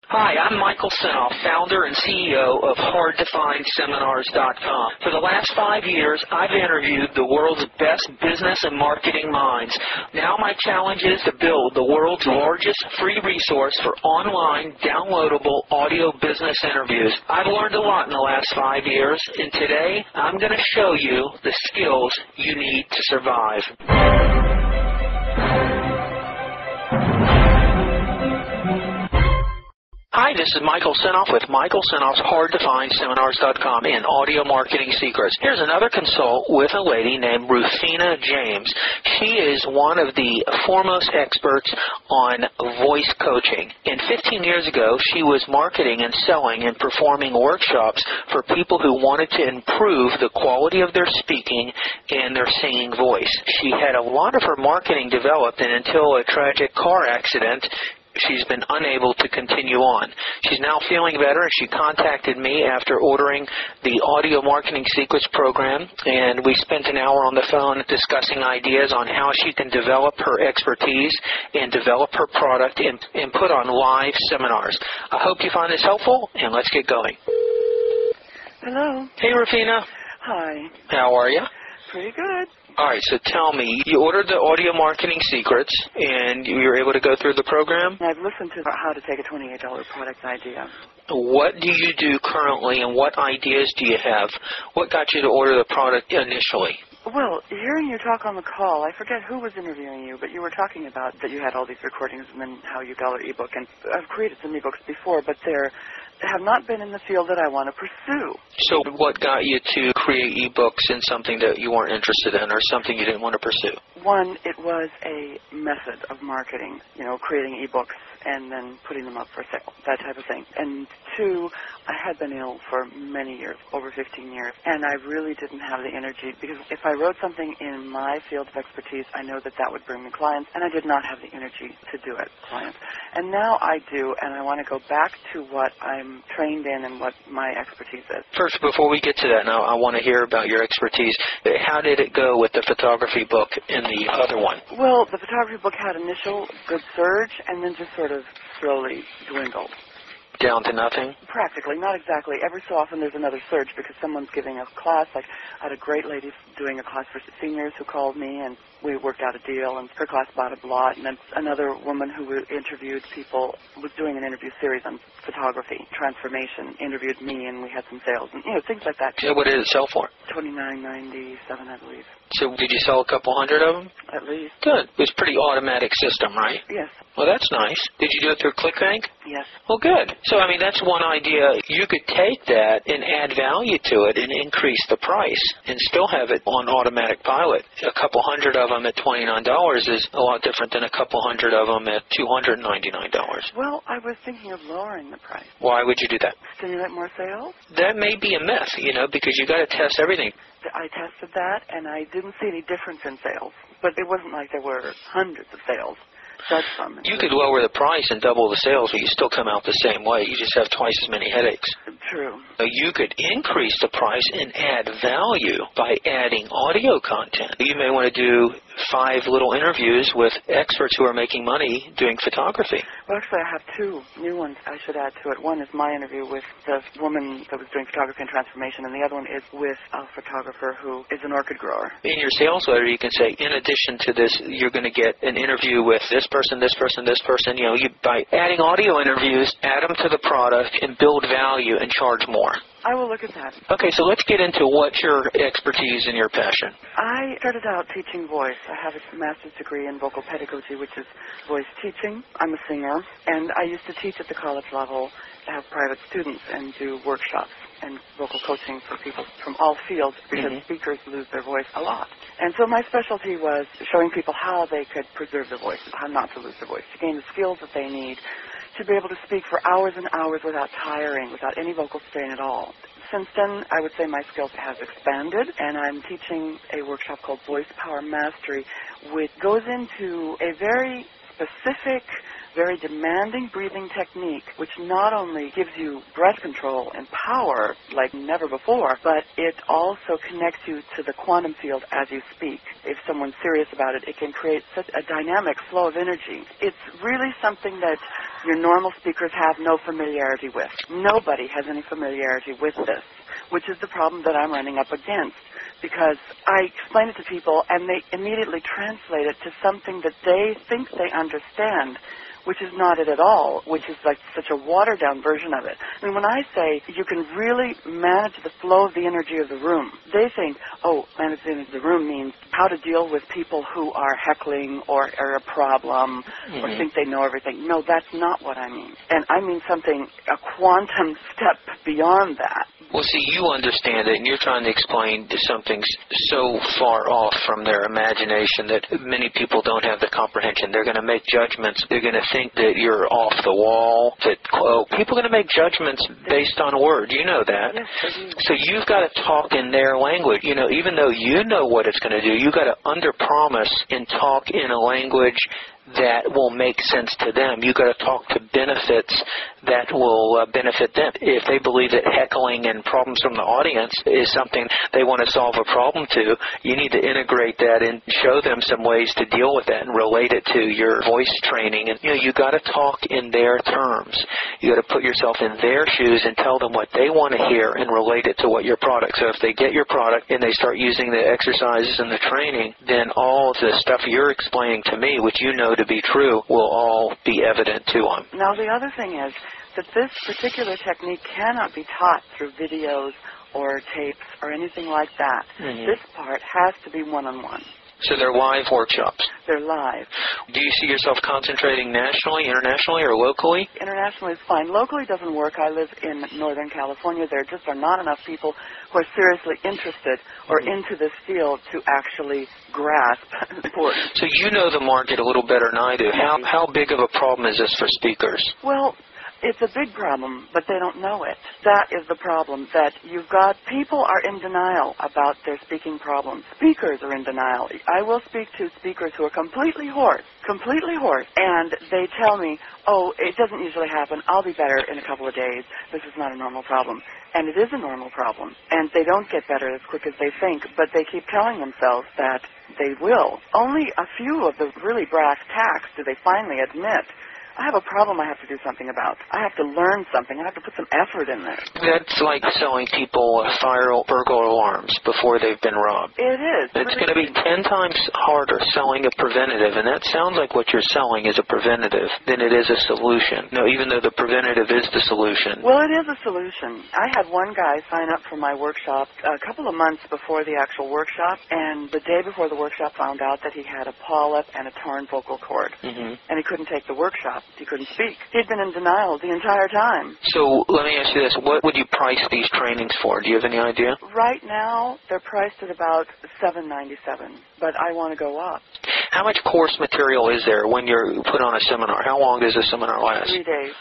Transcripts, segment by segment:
Hi, I'm Michael Senoff, founder and CEO of HardToFindSeminars.com. For the last 5 years, I've interviewed the world's best business and marketing minds. Now my challenge is to build the world's largest free resource for online, downloadable audio business interviews. I've learned a lot in the last 5 years, and today I'm going to show you the skills you need to survive. Hi, this is Michael Senoff with Michael Senoff's HardToFindSeminars.com and Audio Marketing Secrets. Here's another consult with a lady named Rufina James. She is one of the foremost experts on voice coaching. And 15 years ago, she was marketing and selling and performing workshops for people who wanted to improve the quality of their speaking and their singing voice. She had a lot of her marketing developed, and until a tragic car accident, she's been unable to continue on. She's now feeling better, and she contacted me after ordering the Audio Marketing Secrets program, and we spent an hour on the phone discussing ideas on how she can develop her expertise and develop her product and put on live seminars. I hope you find this helpful, and let's get going. Hello. Hey, Rufina. Hi. How are you? Pretty good. All right, so tell me, you ordered the Audio Marketing Secrets, and you were able to go through the program? I've listened to how to take a $28 product idea. What do you do currently, and what ideas do you have? What got you to order the product initially? Well, hearing you talk on the call, I forget who was interviewing you, but you were talking about that you had all these recordings and then how you got an ebook. And I've created some ebooks before, but they have not been in the field that I want to pursue. So what got you to create ebooks in something that you weren't interested in or something you didn't want to pursue? One, it was a method of marketing, creating ebooks and then putting them up for sale, that type of thing. And two, I had been ill for many years, over 15 years, and I really didn't have the energy, because if I wrote something in my field of expertise, I know that that would bring me clients, and I did not have the energy to do it, clients. And now I do, and I want to go back to what I'm trained in and what my expertise is. First, before we get to that, now I want to hear about your expertise. How did it go with the photography book and the other one? Well, the photography book had initial good surge and then just sort of slowly dwindled. Down to nothing? Practically, not exactly. Every so often there's another surge because someone's giving a class. Like, I had a great lady doing a class for seniors who called me, and we worked out a deal, and her class bought a lot. And then another woman who interviewed people was doing an interview series on photography, transformation, interviewed me, and we had some sales, and things like that. So what did it sell for? $29.97, I believe. So did you sell a couple hundred of them? At least. Good. It was a pretty automatic system, right? Yes. Well, that's nice. Did you do it through ClickBank? Yes. Well, good. So, that's one idea. You could take that and add value to it and increase the price and still have it on automatic pilot. A couple hundred of them at $29 is a lot different than a couple hundred of them at $299. Well, I was thinking of lowering the price. Why would you do that? Stimulate more sales? That may be a myth, because you got to test everything. I tested that, and I didn't see any difference in sales. But it wasn't like there were hundreds of sales. You could lower the price and double the sales, but you still come out the same way. You just have twice as many headaches. True. You could increase the price and add value by adding audio content. You may want to do 5 little interviews with experts who are making money doing photography. Well, actually, I have 2 new ones I should add to it. One is my interview with the woman that was doing photography and transformation, and the other one is with a photographer who is an orchid grower. In your sales letter, you can say, in addition to this, you're going to get an interview with this person, this person, this person. By adding audio interviews, add them to the product and build value and charge more. I will look at that. Okay, so let's get into what's your expertise and your passion. I started out teaching voice. I have a master's degree in vocal pedagogy, which is voice teaching. I'm a singer, and I used to teach at the college level, have private students, and do workshops and vocal coaching for people from all fields because speakers lose their voice a lot. And so my specialty was showing people how they could preserve their voice, how not to lose their voice, to gain the skills that they need to be able to speak for hours and hours without tiring, without any vocal strain at all. Since then, I would say my skills have expanded, and I'm teaching a workshop called Voice Power Mastery, which goes into a very specific very demanding breathing technique, which not only gives you breath control and power like never before, but it also connects you to the quantum field as you speak. If someone's serious about it, it can create such a dynamic flow of energy. It's really something that your normal speakers have no familiarity with. Nobody has any familiarity with this, which is the problem that I'm running up against, because I explain it to people and they immediately translate it to something that they think they understand, which is not it at all, which is like such a watered-down version of it. I mean, when I say you can really manage the flow of the energy of the room, they think, oh, manage the energy of the room means how to deal with people who are heckling or are a problem or think they know everything. No, that's not what I mean. And I mean something, a quantum step beyond that. Well, see, you understand it, and you're trying to explain something so far off from their imagination that many people don't have the comprehension. They're going to make judgments. They're going to think that you're off the wall. That people are going to make judgments based on words. You know that. Yes, I do. So you've got to talk in their language. You know, even though you know what it's going to do, you've got to under-promise and talk in a language that will make sense to them. You've got to talk to benefits that will benefit them. If they believe that heckling and problems from the audience is something they want to solve a problem to, you need to integrate that and show them some ways to deal with that and relate it to your voice training. And you got to talk in their terms. You got to put yourself in their shoes and tell them what they want to hear and relate it to what your product. So if they get your product and they start using the exercises and the training, then all the stuff you're explaining to me, which you know to be true, will all be evident to them. Now, the other thing is that this particular technique cannot be taught through videos or tapes or anything like that. This part has to be one-on-one. So they're live workshops? They're live. Do you see yourself concentrating nationally, internationally, or locally? Internationally is fine. Locally doesn't work. I live in Northern California. There just are not enough people who are seriously interested or into this field to actually grasp the importance. So you know the market a little better than I do. How big of a problem is this for speakers? Well, it's a big problem, but they don't know it. That is the problem, that you've got people are in denial about their speaking problems. Speakers are in denial. I will speak to speakers who are completely hoarse, and they tell me, oh, it doesn't usually happen. I'll be better in a couple of days. This is not a normal problem. And it is a normal problem. And they don't get better as quick as they think, but they keep telling themselves that they will. Only a few of the really brass tacks do they finally admit, I have a problem I have to do something about. I have to learn something. I have to put some effort in there. That's like selling people fire burglar alarms before they've been robbed. It is. It's going to be 10 times harder selling a preventative, and that sounds like what you're selling is a preventative than it is a solution. No, even though the preventative is the solution. Well, it is a solution. I had one guy sign up for my workshop a couple of months before the actual workshop, and the day before the workshop found out that he had a polyp and a torn vocal cord, and he couldn't take the workshop. He couldn't speak. He'd been in denial the entire time. So let me ask you this. What would you price these trainings for? Do you have any idea? Right now, they're priced at about $7.97, but I want to go up. How much course material is there when you're put on a seminar? How long does a seminar last? 3 days.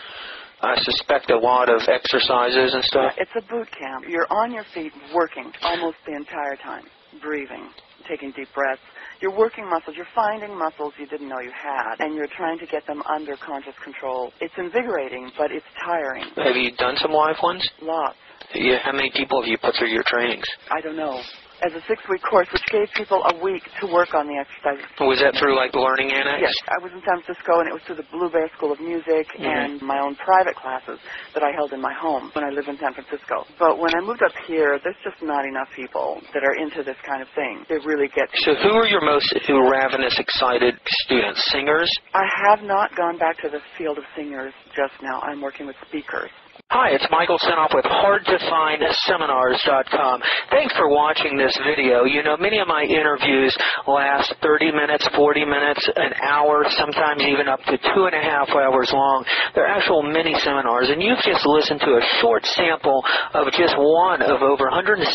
I suspect a lot of exercises and stuff. Yeah, it's a boot camp. You're on your feet working almost the entire time, breathing, taking deep breaths. You're working muscles. You're finding muscles you didn't know you had, and you're trying to get them under conscious control. It's invigorating, but it's tiring. Have you done some live ones? Lots. Yeah. How many people have you put through your trainings? I don't know. As a 6-week course, which gave people a week to work on the exercises. Was that through, like, the Learning Annex? Yes. I was in San Francisco, and it was through the Blue Bear School of Music and my own private classes that I held in my home when I lived in San Francisco. But when I moved up here, there's just not enough people that are into this kind of thing. They really get... So who are your most ravenous, excited students? Singers? I have not gone back to the field of singers just now. I'm working with speakers. Hi, it's Michael Senoff with HardToFindSeminars.com. Thanks for watching this video. You know, many of my interviews last 30 minutes, 40 minutes, an hour, sometimes even up to 2.5 hours long. They're actual mini-seminars, and you've just listened to a short sample of just one of over 117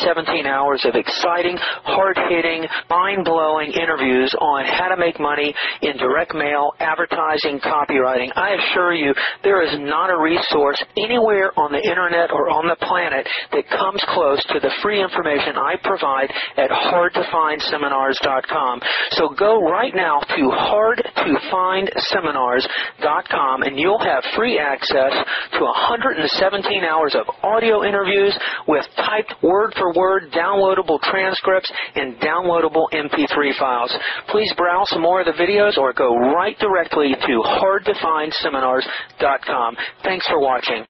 hours of exciting, hard-hitting, mind-blowing interviews on how to make money in direct mail, advertising, copywriting. I assure you, there is not a resource anywhere on the internet or on the planet that comes close to the free information I provide at hardtofindseminars.com. So go right now to hardtofindseminars.com and you'll have free access to 117 hours of audio interviews with typed word-for-word downloadable transcripts and downloadable MP3 files. Please browse some more of the videos or go right directly to hardtofindseminars.com. Thanks for watching.